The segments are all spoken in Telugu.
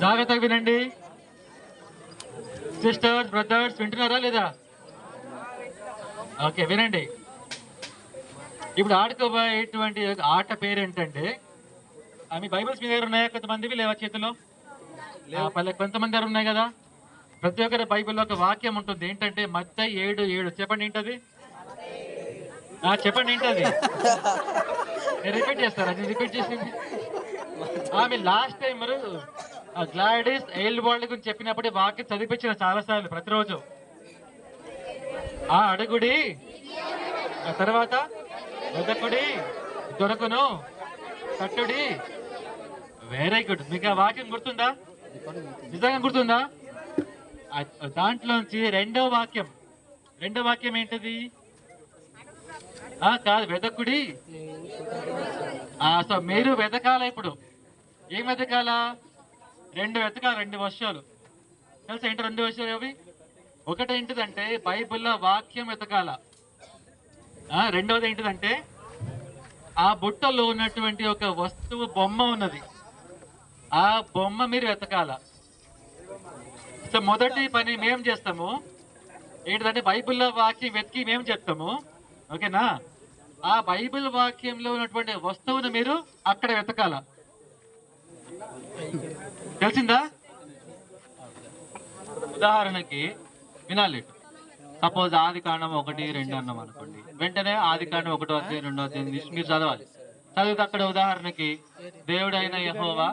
జాగ్రత్తగా వినండి సిస్టర్స్, బ్రదర్స్, వింటున్నారా లేదా? ఓకే, వినండి. ఇప్పుడు ఆడుకోబోయేటువంటి ఆట పేరు ఏంటంటే, మీ బైబిల్స్ మీ దగ్గర ఉన్నాయా? కొంతమందివి లేవా చేతిలో? కొంతమంది దగ్గర ఉన్నాయి కదా. ప్రతి ఒక్కరి బైబిల్లో ఒక వాక్యం ఉంటుంది. ఏంటంటే మత్తయి 7:7. చెప్పండి ఏంటది? చెప్పండి ఏంటది? నేను రిపీట్ చేస్తారా? నేను రిపీట్ చేసింది మీరు లాస్ట్ టైం గ్లాడిస్ ఎయిల్ వరల్డ్ గురించి చెప్పినప్పుడు ఈ వాక్యం చదివించిన చాలా సార్లు ప్రతిరోజు. అడుగుడి, ఆ తర్వాత వెదకుడి దొరకును, కట్టుడి. Very good. మీకు ఆ వాక్యం గుర్తుందా? నిజంగా గుర్తుందా? దాంట్లోంచి రెండో వాక్యం ఏంటది? కాదు, వెదకుడి. సో మీరు వెతకాల. ఇప్పుడు ఏం వెతకాలా? రెండు వెతకాలి, 2 వర్షాలు. తెలుసా ఏంటి 2 వర్షాలు అవి? ఒకటి ఏంటిదంటే బైబిల్లో వాక్యం వెతకాల. రెండవది ఏంటిదంటే ఆ బుట్టలో ఉన్నటువంటి ఒక వస్తువు బొమ్మ ఉన్నది, ఆ బొమ్మ మీరు వెతకాల. సో మొదటి పని మేము చేస్తాము ఏంటిదంటే బైబిల్లో వాక్యం వెతికి మేము చెప్తాము. ఓకేనా? ఆ బైబిల్ వాక్యంలో ఉన్నటువంటి వస్తువును మీరు అక్కడ వెతకాల. తెలిసిందా? ఉదాహరణకి వినాలి. సపోజ్ ఆదికాండం 1-2 అన్నాం అనుకోండి, వెంటనే ఆదికాండం 1వ అధ్యాయం 2వ అధ్యాయం మీరు చదవాలి. చదివితే అక్కడ ఉదాహరణకి దేవుడైన యెహోవా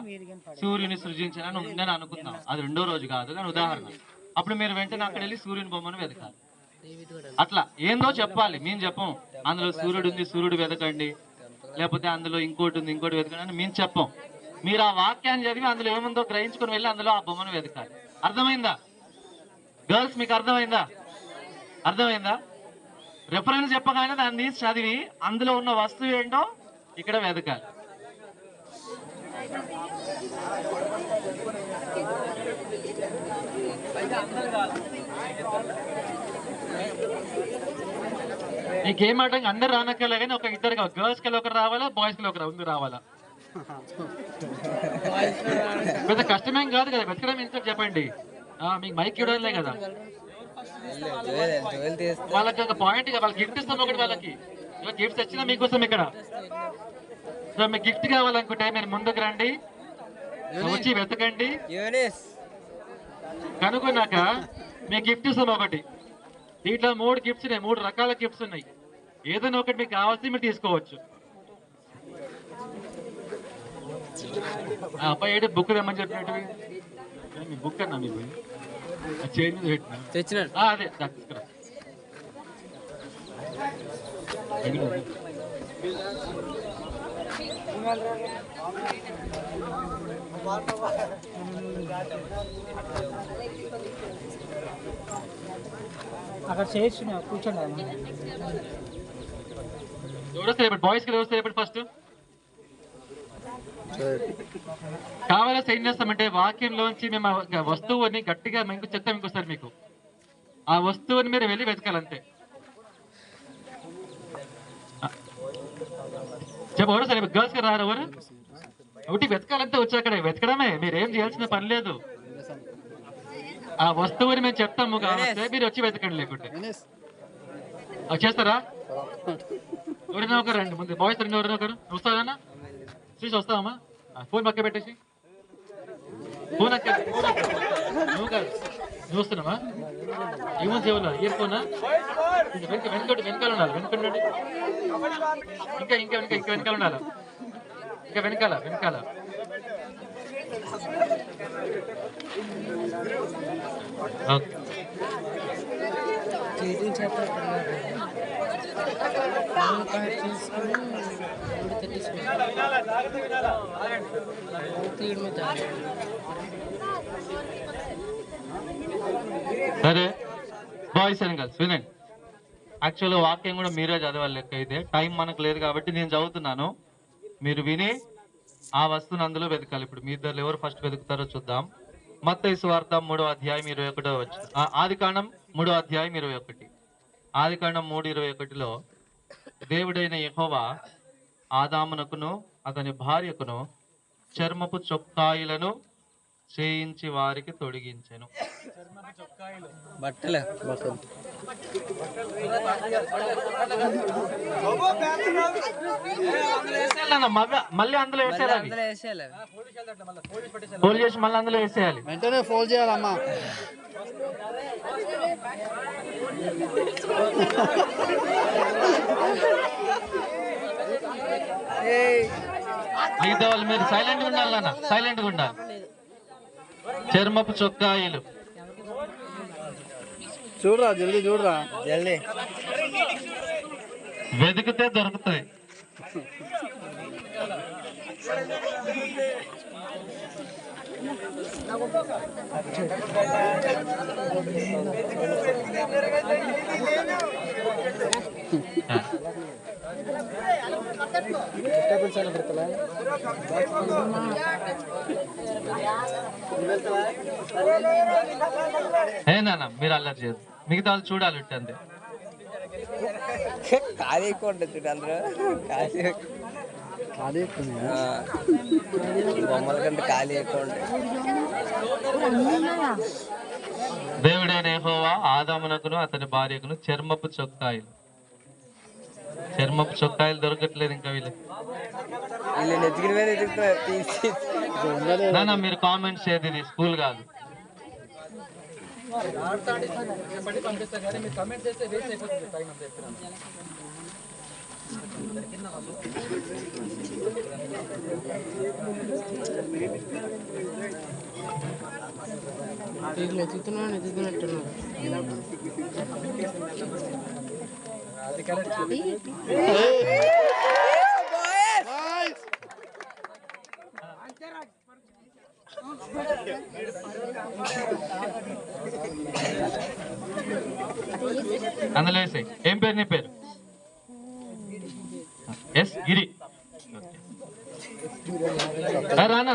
సూర్యుని సృజించాలని నేను అనుకుందాం. అది 2వ రోజు కాదు కానీ ఉదాహరణ. అప్పుడు మీరు వెంటనే అక్కడ వెళ్ళి సూర్యుని బొమ్మను వెతకాలి. అట్లా ఏందో చెప్పాలి, మేము చెప్పం. అందులో సూర్యుడు ఉంది, సూర్యుడు వెతకండి, లేకపోతే అందులో ఇంకోటి ఉంది, ఇంకోటి వెతకండి అని మేము చెప్పం. మీరు ఆ వాక్యాన్ని చదివి అందులో ఏముందో గ్రహించుకుని వెళ్ళి అందులో ఆ బొమ్మను వెతకాలి. అర్థమైందా గర్ల్స్? మీకు అర్థమైందా? రెఫరెన్స్ చెప్పగానే దాన్ని చదివి అందులో ఉన్న వస్తువు ఏంటో ఇక్కడ వెతకాలి. నీకేం మాట అందరు రానక్కర్లే కానీ ఒక ఇద్దరు గర్ల్స్ కి ఒకరు రావాలా, బాయ్స్ కి ఒకరు ముందు రావాలా? పెద్ద కష్టమేం కాదు కదా వెతకడం. ఎంత చెప్పండి, మీకు మైక్ ఇవ్వడంలే కదా. వాళ్ళకి ఒక పాయింట్, వాళ్ళకి గిఫ్ట్ ఇస్తాం ఒకటి. వాళ్ళకి గిఫ్ట్స్ వచ్చినా మీకోసం ఇక్కడ. సో మీకు గిఫ్ట్ కావాలనుకుంటే మీరు ముందుకు రండి, వచ్చి వెతకండి. కనుగొన్నాక మీ గిఫ్ట్ ఇస్తాం ఒకటి. దీంట్లో 3 గిఫ్ట్స్ ఉన్నాయి, 3 రకాల గిఫ్ట్స్ ఉన్నాయి. ఏదైనా ఒకటి మీకు కావాల్సి మీరు తీసుకోవచ్చు. అబ్బాయి ఏంటి బుక్ తెమ్మని చెప్పినట్టు? మీ బుక్ అన్నా మీకు చేంజ్ పెట్టినా అదే తీసుకురా. అక్కడ చేయొచ్చు, కూర్చోండి. ఎవరు వస్తారు ఇప్పుడు? బాయ్స్ కి ఎవరు వస్తారు ఇప్పుడు? ఫస్ట్ కావాల్సి ఏం చేస్తామంటే వాక్యంలోంచి మేము వస్తువుని గట్టిగా మీకు చెప్తాం. ఇంకోసారి మీకు ఆ వస్తువుని మీరు వెళ్ళి వెతకాలంతే. చెప్పరు సరే గర్ల్స్ కి రారు ఎవరు? ఒకటి వెతకాలంటే వచ్చి అక్కడ వెతకడమే, మీరేం చేయాల్సిన పని లేదు. ఆ వస్తువుని మేము చెప్తాము కాబట్టి మీరు వచ్చి వెతకండి. లేకుంటే చేస్తారా? ఎవరైనా ఒకరు రండి ముందు. బాయ్స్ రండి, ఎవరైనా ఒకరు. వస్తావన్నా చూసి వస్తావమ్మా? ఫోన్ పక్క పెట్టేసి ఫోన్ అక్క. నువ్వు కాదు, నువ్వు వస్తున్నావా? ఏమో చెవులా ఇయర్ ఫోనా? వెనకాల ఉండాలి, వెనకాల. ఇంకా ఇంకా ఇంకా ఇంకా వెనకాల ఉండాలి, ఇంకా వెనకాల. సరే బాయ్స్ అండ్ గర్ల్స్ వినండి. యాక్చువల్గా వాక్యం కూడా మీరే చదవాలి. లెక్క అయితే టైం మనకు లేదు కాబట్టి నేను చదువుతున్నాను, మీరు విని ఆ వస్తువుని అందులో వెతకాలి. ఇప్పుడు మీ ఇద్దరు ఎవరు ఫస్ట్ వెతుకుతారో చూద్దాం. మత్తయి సువార్త 3వ అధ్యాయం 21వ వచనం. ఆదికాండం 3వ అధ్యాయం 21. ఆదికాండం 3:21లో దేవుడైన యెహోవా ఆదామునకును అతని భార్యకును చర్మపు చొక్కాయిలను చేయించి వారికి తొడిగించెను. బట్టలు మళ్ళీ అందులో వేసేయాలి, ఫోల్డ్ చేసి మళ్ళీ అందులో వేసేయాలి. వెంటనే ఫోల్డ్ చేయాలమ్మా. మిగతా వాళ్ళు మీరు సైలెంట్గా ఉండాలి అన్న, సైలెంట్గా ఉండాలి. చర్మపు చొక్కాయిలు చూడరా, జల్దీ చూడరా, జల్దీ వెతికితే దొరుకుతాయి. ఏనా మీరు అల్లరి చేయదు, మిగతా వాళ్ళు చూడాలి అంతే. ఖాళీ ఎక్కువ ఉంటుంది చూడు, అందరూ ఖాళీ ఎక్కువ, బొమ్మల కంటే ఖాళీ ఎక్కువ ఉంటుంది. దేవుడైన యెహోవా ఆదామునకును అతని భార్యకును చర్మపు చొక్కాయిలు దొరకట్లేదు ఇంకా వీళ్ళు నాన్న. మీరు కామెంట్స్ చేయదు, ఇది స్కూల్ కాదు. అందులో వేసాయి. ఏం పేరు నీ పేరు? ఎస్ గిరి. రానా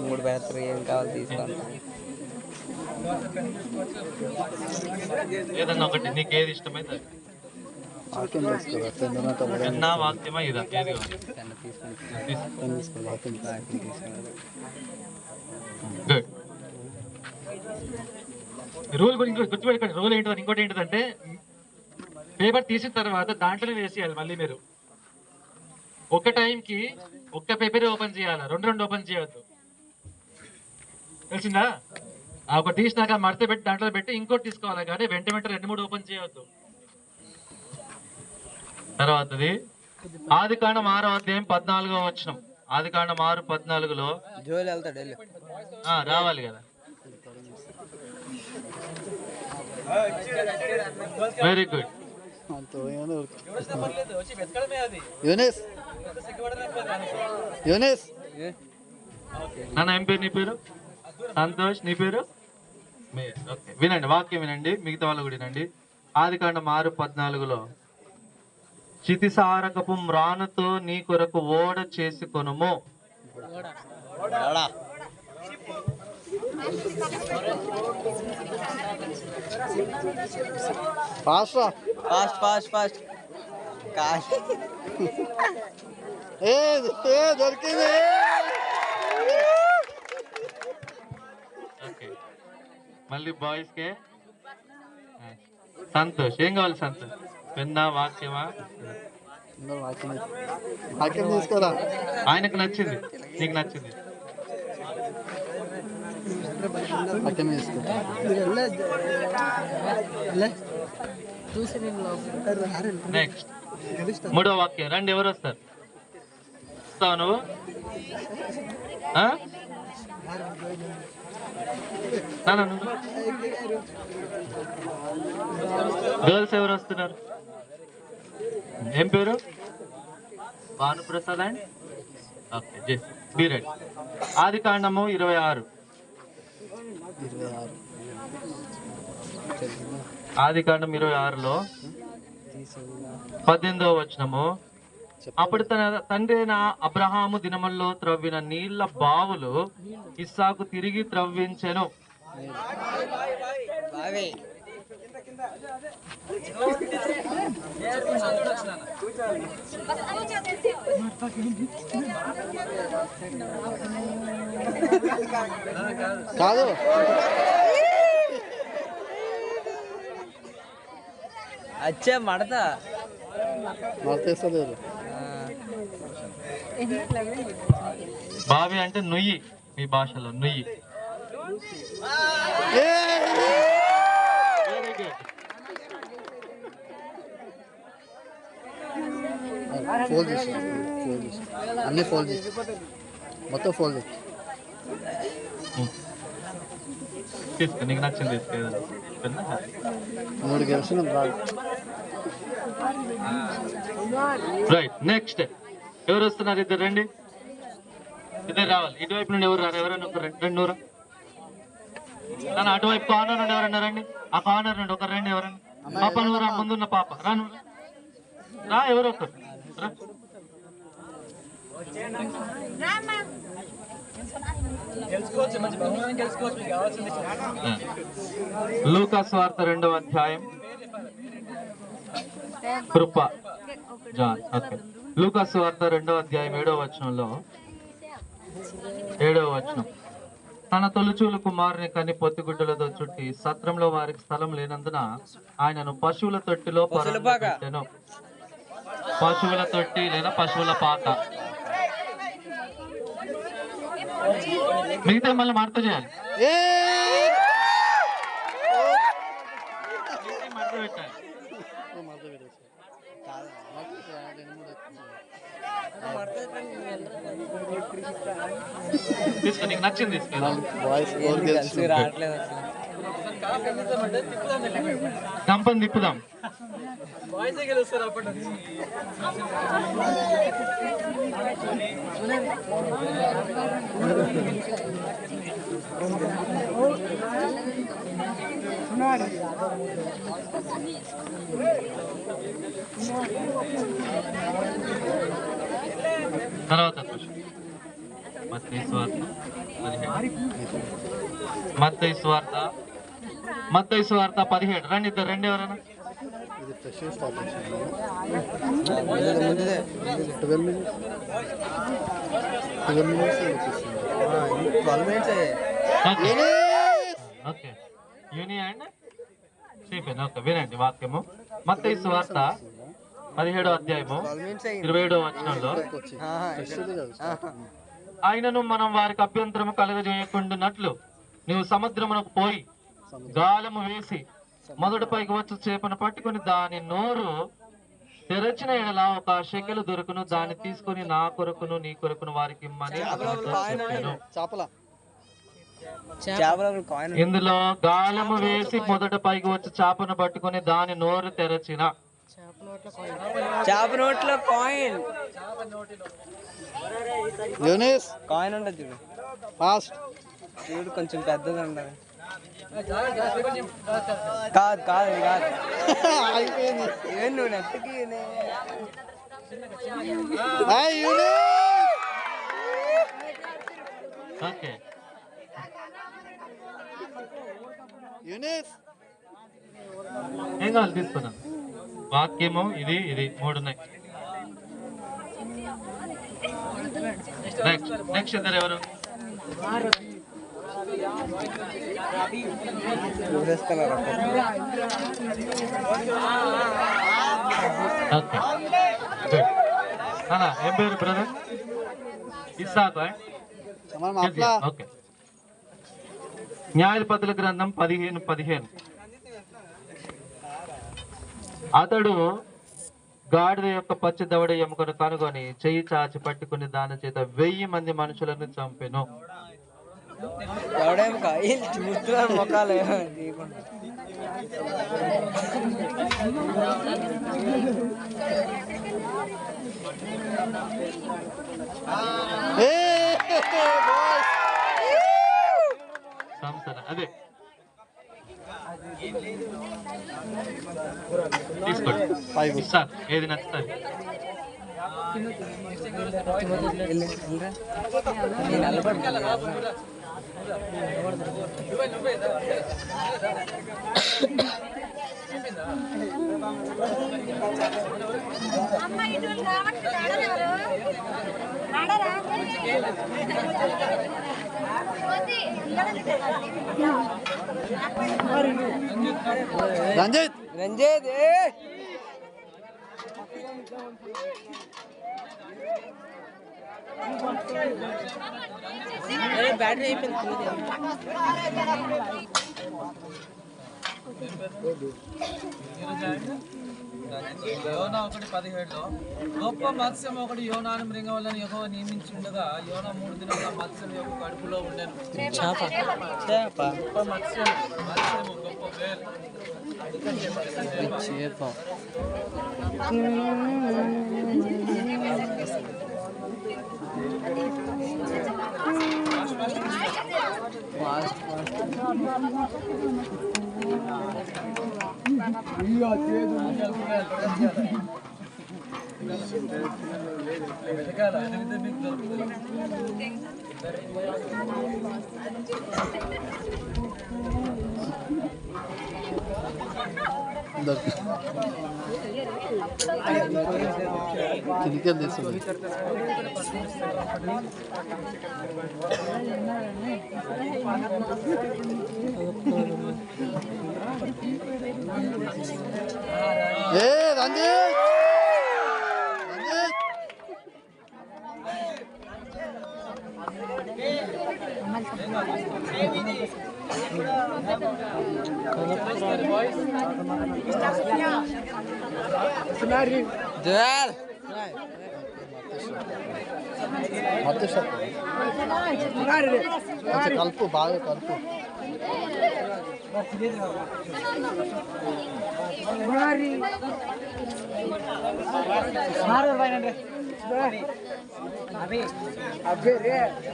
3 బ్యాటరీ ఏం కావాలి తీసుకోండి. ఏదన్నా ఒకటి నీకు ఏది ఇష్టమైతే నా వాక్యమా ఇదా ఏది గుడ్. రూల్ గురించి గుర్తుపెట్టుకోండి. రూల్ ఏంటంటే ఇంకోటి ఏంటంటే పేపర్ తీసిన తర్వాత దాంట్లోనే వేసేయాలి. మళ్ళీ మీరు ఒక టైంకి ఒక్క పేపర్ ఓపెన్ చేయాలి, 2 ఓపెన్ చేయవద్దు. తెలిసిందా? ఆ ఒక తీసినాక మడత పెట్టి దాంట్లో పెట్టి ఇంకోటి తీసుకోవాలి, కానీ వెంట 2-3 ఓపెన్ చేయవద్దు. తర్వాతది ఆదికాండం 6వ అధ్యాయం 14వ వచనం. ఆదికాండం 6:14లో రావాలి కదా. Very good. నాన్న ఏం పేరు నీ పేరు? సంతోష్. నీ పేరు? ఓకే, వినండి వాక్యం వినండి, మిగతా వాళ్ళు కూడా వినండి. ఆదికాండం 6:14లో చితిసారకపు మ్రానుతో నీ కొరకు ఓడ చేసుకొనుము. దొరికింది. మళ్ళీ బాయ్స్ కే సంతోష్. ఏం కావాలి సంతోష్? పెన్నా వాక్యమా? వాక్యం తీసుకోరా. ఆయనకు నచ్చింది, నీకు నచ్చింది. నెక్స్ట్ 3వ వాక్యం. రండి, ఎవరు వస్తారు? వస్తావు నువ్వు? గర్ల్స్ ఎవరు వస్తున్నారు? ఏం పేరు? Bhanuprasad and okay, be ready. ఆదికాండము 26. ఆదికాండం 26లో 18వ వచనము. అప్పుడు తన తండ్రి అయిన అబ్రహాము దినముల్లో త్రవ్విన నీళ్ల బావులు ఇస్సాకు తిరిగి త్రవ్వించెను. కాదు అచ్చా మడతా మడతేస్తుంది బావి అంటే నుయ్యి, మీ భాషలో నుయ్యి. Very good. ఫోల్డ్ చేసి అన్ని ఫోల్డ్ చేసి మొత్తం ఫోల్డ్ చేసి తీసుకో, నీకు నచ్చింది తీసుకో. 3 గెలిచిన రాదు. రైట్, నెక్స్ట్ ఎవరు వస్తున్నారు? ఇద్దరు రండి, ఇద్దరు రావాలి. ఇటువైపు నుండి ఎవరు రారు? ఎవరైనా ఒక రెండు నూరు. అటువైపు కార్నర్ నుండి ఎవరన్నా రండి. ఆ కార్నర్ నుండి ఒకరు రండి. ఎవరన్నా పాప నువ్వు రా, ముందున్న పాప రాను రా, ఎవరు ఒకరు రా. లూకా సువార్త 2వ అధ్యాయం కృప జాన్. ఓకే, లూకా సువార్త 2వ అధ్యాయం 7వ వచనంలో 7వ వచనం. తన తొలిచూలు కుమారుని కని పొత్తిగుడ్డలతో చుట్టి సత్రంలో వారికి స్థలం లేనందున ఆయనను పశువుల తొట్టిలో పెట్టెను. పశువుల తొట్టి లేదా పశువుల పాక. మిగతా మళ్ళీ మడత చేయాలి, మడత పెట్టాలి. తీసుకో, నీకు నచ్చింది తీసుకో. కంపని తిప్పుదాం. తర్వాత మత్తయి సువార్త 17. రండి, ఇద్దరు రండి. ఎవరైనా ఇది ఫ్రెష్ స్టార్ట్ చేసింది. 12 minutes okay. Uni and Stephen. Okay, వినండి వాక్యము. మత్తయి సువార్త 17వ అధ్యాయము 27వ వచనంలో, ఆయనను మనం వారికి అభ్యంతరము కలగజేయకుండానట్లు నీవు సముద్రమునకు పోయి గాలము వేసి మొదటి పైకి వచ్చి చేపను పట్టుకుని దాని నోరు తెరచిన ఎడల ఒక షెకెలు దొరుకును. దాన్ని తీసుకుని నా కొరకును నీ కొరకును వారికి ఇమ్మని చెప్పాను. ఇందులో గాలము వేసి మొదట పైకి వచ్చి చేపను పట్టుకుని దాని నోరు తెరచిన. చేప నోట్లో కాయిన్ కాయిన్ ఉండదు ఫాస్ట్ చూడు, కొంచెం పెద్దది ఉండదు. కాదు కాదు కాదు, ఏం నువ్వు నెత్తకి ఓకే. ఏం కావాలి తీసుకున్నాం. వాక్యము ఇది 3 ఉన్నాయి. నెక్స్ట్ ఇద్దరు ఎవరు? Okay, good. ఏం పేరు బ్రదర్? ఇస్సాకు. ఓకే. న్యాయాధిపతుల గ్రంథం 15:15. అతడు గాడిద యొక్క పచ్చి దవడ ఎముకను కనుగొని చెయ్యి చాచి పట్టుకుని దాని చేత 1000 మంది మనుషులను చంపెను. మొక్కలు అదే తీసుకోండి. సార్ ఏది నచ్చుతుంది? రంజిత్ రంజిత్ బ్యాటరీ అయిపోయింది. యోనా 1:17 గొప్ప మత్స్యం ఒకటి యోనాను మృంగవలని యెహోవా నియమించుండగా యోనా 3 దినాల మత్స్యం యొక్క కడుపులో ఉండెను. గొప్ప మత్స్యము గొప్ప వేల్ చేప కిందికి తీసుకుంది. ఏ రంజిత్ జోయల్ కొంచెం కలుపు బాగా కలుపు.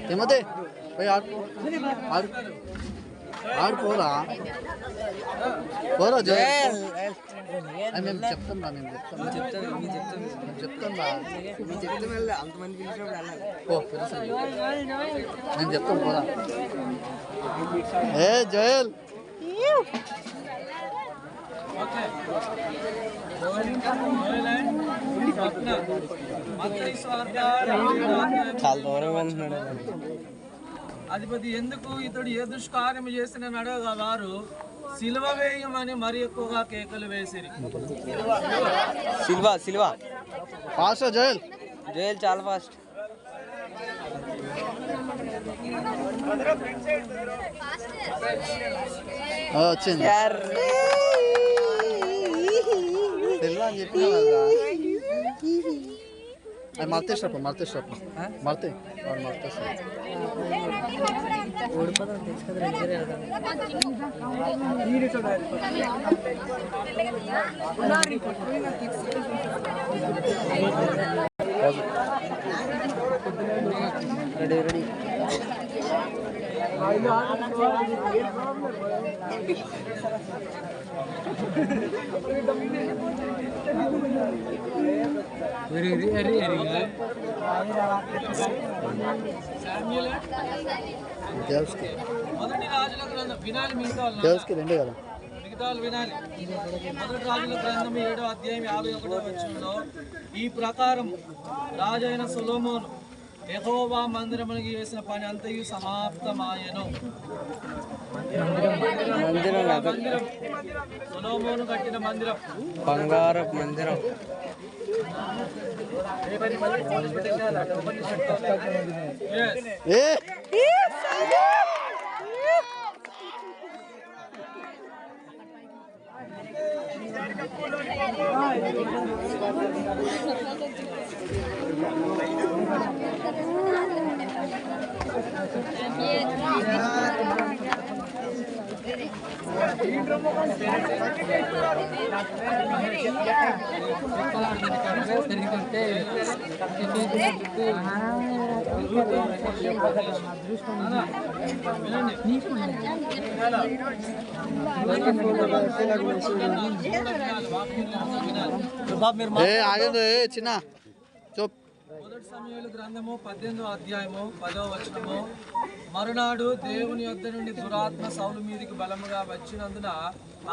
తిమ్మతే పోయి ఆడు ఆడు ఆడుకోరా పోరా జోయల్. మేము చెప్తాం రా, మేము చెప్తాం రా. అంతమంది పిలిచినప్పుడు వెళ్ళాలి. ఓ తెలుసు నేను చెప్తాను పోరా. ఏ జోయల్ చాలా దూరం అంటున్నాడు. అధిపతి ఎందుకు ఇతడు ఏ దుష్కార్యం చేసిన అడగగా వారు సిలువ వేయమని మరి ఎక్కువగా కేకలు వేసిరి. Silva fast Joel. జోయల్ చాలా ఫాస్ట్. వచ్చింది సిల్వా అని చెప్పిన అది మర్తేశ్వరప్ప మర్తే వాడు మర్తేశ్వర. రెడీ రెడీ మొదటి రాజుల గ్రంథం వినాలి, దేవస్కి రెండే కదా. మిగతా వినాలి. మొదటి రాజుల గ్రంథం 7వ అధ్యాయం 51వ వచనంలో ఈ ప్రకారం రాజైన సొలొమోను యెహోవా మందిరమునకు చేసిన పని అంతయు సమాప్తమాయెను. సొలొమోను కట్టిన మందిరం బంగారపు మందిరం. ఏ ఆగండి చిన్న చూప్ మొదటి సమూయేలు గ్రంథము 18వ అధ్యాయము 10వ వచనము. మరునాడు దేవుని యొద్ద నుండి దురాత్మ సౌలు మీదికి బలముగా వచ్చినందున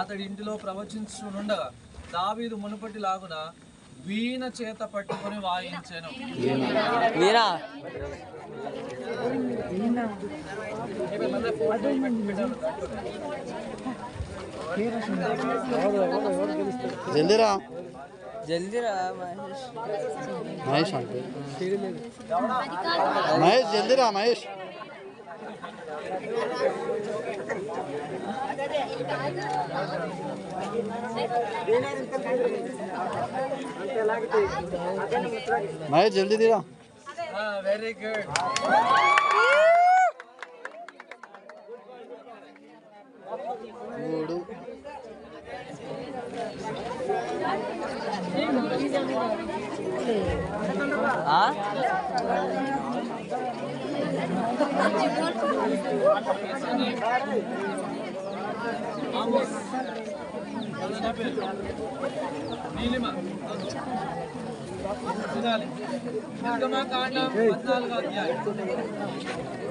అతడి ఇంటిలో ప్రవచించునుండగా దావీదు మునుపటి లాగున వీణ చేత పట్టుకొని వాయించాను. జల్దీరా జల్దీరా మహేష్ అంటే మహేష్ జల్దీరా మహేష్. మహేష్ జల్దీ తీరా. Very good. మూడు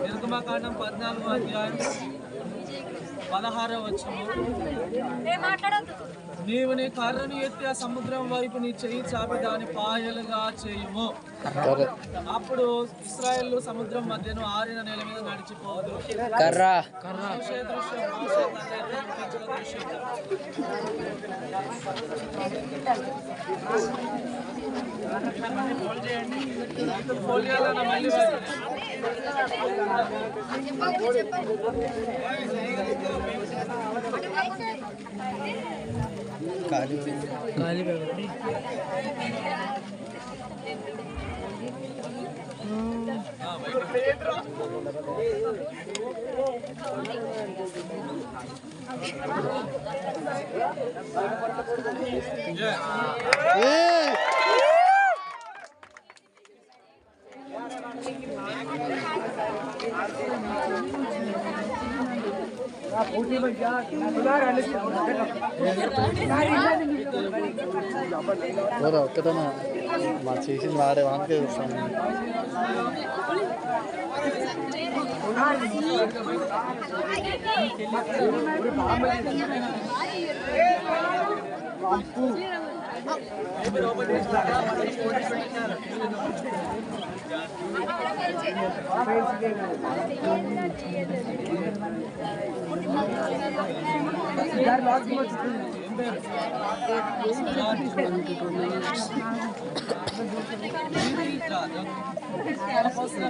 నిర్గమకాండం 14వ అధ్యాయం 16వ వచనము. నీవు నీ కర్రను ఎత్తి ఆ సముద్రం వైపు నీ చెయ్యి చాపి దాని పాయలుగా చేయుము. అప్పుడు ఇశ్రాయేలు సముద్రం మధ్యను ఆరిన నేల మీద నడిచిపోదు. ఒక్కదన్నా మా చేసింది వాడే వానికే చూస్తాను.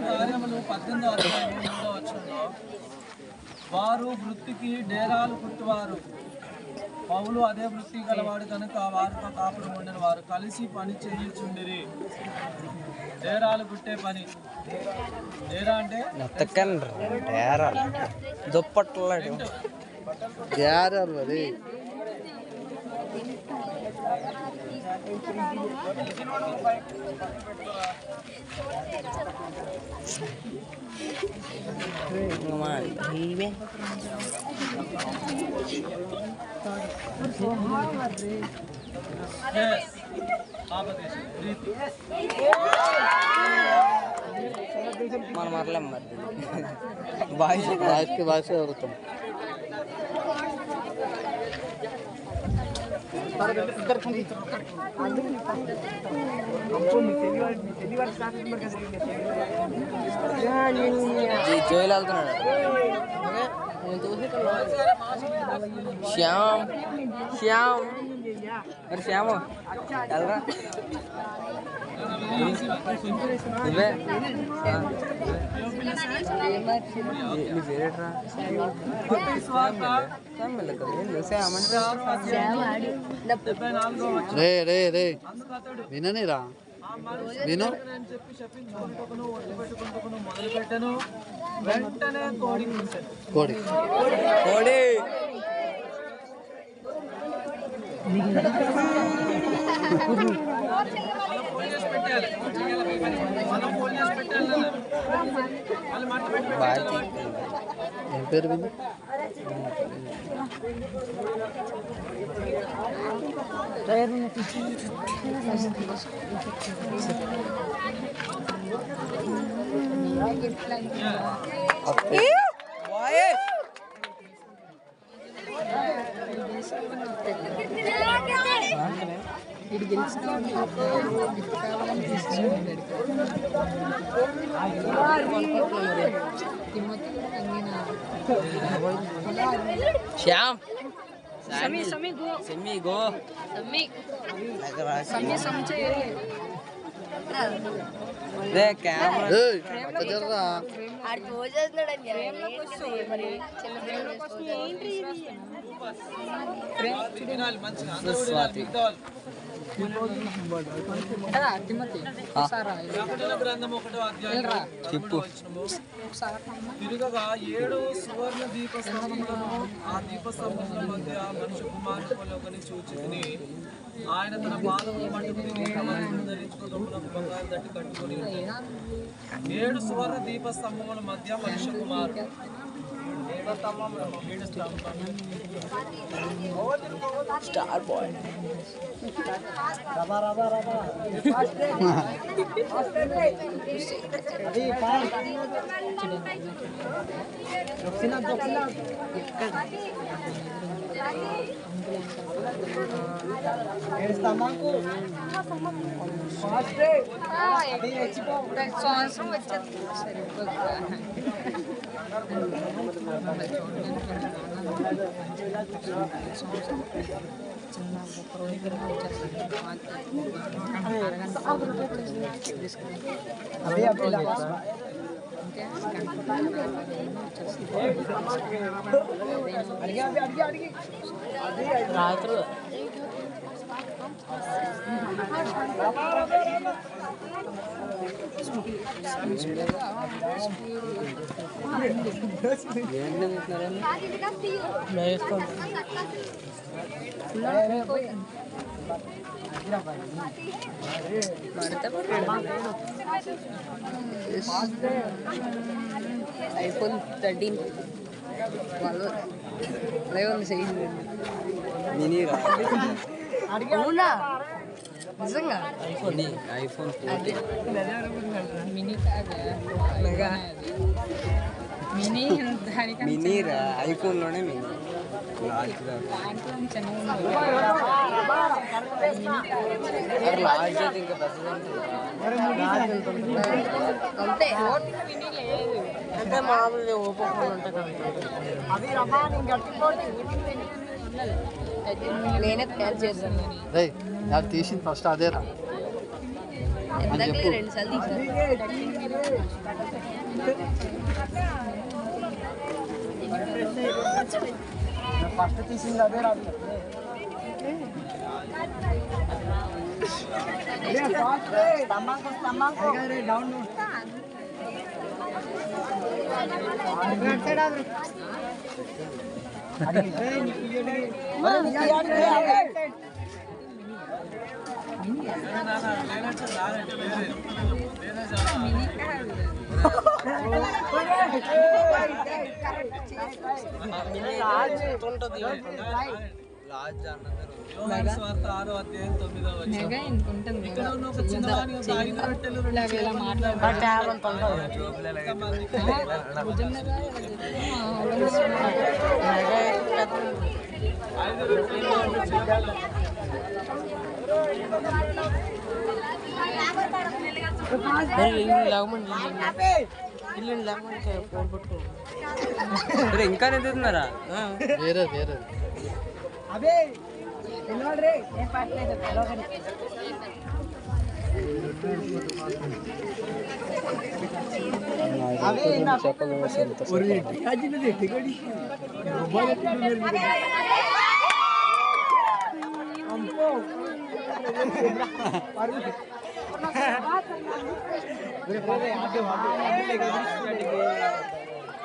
కార్యములు 18వ అధ్యాయం 3వ వచనంలో వారు వృత్తికి డేరాలు కుట్టువారు, పౌలు అదే వృత్తి గలవాడు కనుక వారితో కాపురం ఉండిన వారు కలిసి పని చేయుచుండిరి. డేరాలు కుట్టే పని. డేరా అంటే దుప్పట్లు గ్యారాలు అది. మనం అట్లా మరి బాయ్స్కి బాయ్స్ చదువుతాం. జోయిల్ వెళ్తున్నాడు. శ్యామ్ శ్యామ్ మరి శ్యాము వెళ్ళరా నువ్వే నీ పేరేట్రా రే రే రే విననిరా విను. కోడి కోడి ఏం పేరు వింది? శ్యామ్ సమి గో సెమ్మి గో రే కెమెరా ఏయ్, అక్కడ జర్రా. వినాలి మంచిగా అందరూ వినాలి, మిగతావాళ్ళు. ప్రకటన గ్రంథం 1వ అధ్యాయం 13వ వచనము. తిరుగగా 7 సువర్ణ దీపస్తంభములను ఆ దీపస్తంభముల మధ్య మనుష్య కుమారుని వలె ఒకని చూచితిని. ఆయన తన పాదముల మట్టుకు కిరీటములను ధరించుకున్నప్పుడు బంగారు దట్టి కట్టుకొని ఉన్నాడు. 7 సువర్ణ దీపస్తంభముల మధ్య మనుష్య కుమారుడు. స్టార్ బాయ్ సంవత్సరం వచ్చేది రాత్రి ఐఫోన్ 13 వాళ్ళు లైవ్ చేయండి మినీరా అవునా నిజంగా ఐఫోన్ 14 మినీ మెగా మినీ దానికి మినీరా ఐఫోన్లోనే మినీ లాస్ట్ అయితే ఇంకా అంతే అంటే మామూలుగా ఓపో ఫోన్ ఉంటే నేనే తయారు చేశాను రేయ్, నాకు తీసింది ఫస్ట్ అదేరా. ఎంతకంటే 2 సార్లు తీసాను ఫస్ట్ తీసింది అదే రాదు యోహాను సువార్త 6వ అధ్యాయం 9వ వచనం. ఇక్కడ ఉన్న ఒక చిన్నవాని యొక్క 5 రొట్టెలు 2 చేపలు ఇంకా ఎదుగుతున్నారా వేరే వేరే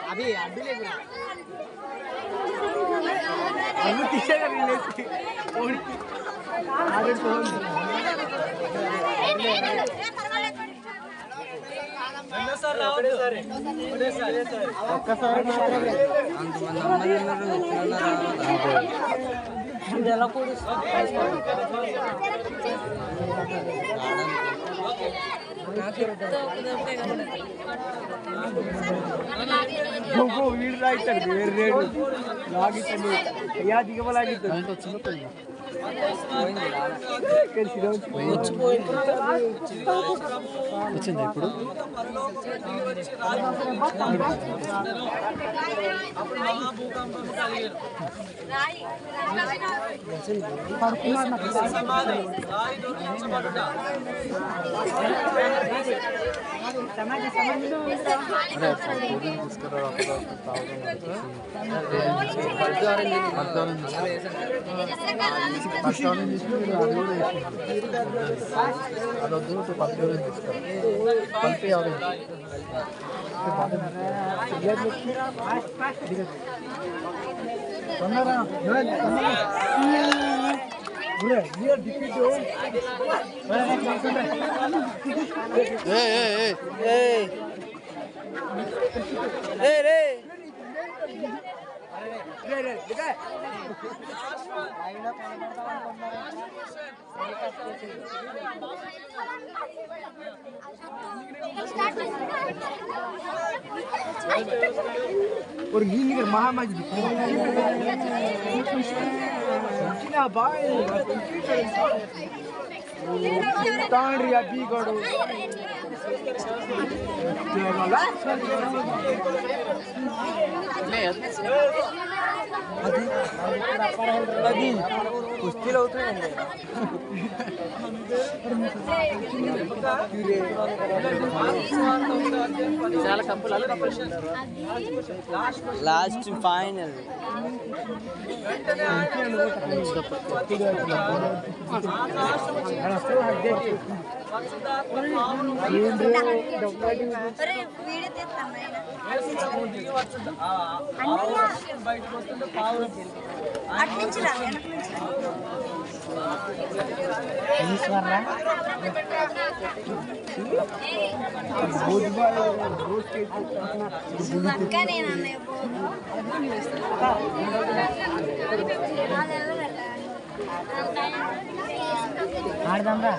అది అడ్డులేదు అన్ను తీసేగా రెండోసారి రావద్దు. ఒకటేసారి. ఒక్కసారి మాత్రమే అంతమంది అమ్మాయిలు ఉన్నారు, ఇట్లా రావాలి. ఇది ఎలా కూడా వీడు రాయిస్తాడు వేరు రేడు లాగిస్తాడు అయ్యా దిగమలాగిస్తాడు ఎంత వచ్చిందో పోయిందా? వచ్చిందా ఇప్పుడు? అప్పుడు మహాభూకంపం కలిగేను. సమాధి రాయి దొరికించబడుట. అదే పూర్వం తీసుకురా పద్దారం తీసుకుని అది కూడా అది వద్దు పద్దారం తీసుకురా కలిపి ఎవరు और गिन कर महामाज तांड्री अभी करो అది కుస్తీలు అవుతాయండి లాస్ట్ ఫైనల్ బయటకు వస్తుంటే పావురం ఆడదాం రా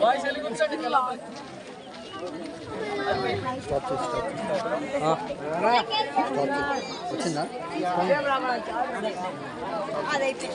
వాయిస్ వెళ్ళి కూర్చోండి కదా. వచ్చిందా? అదైతే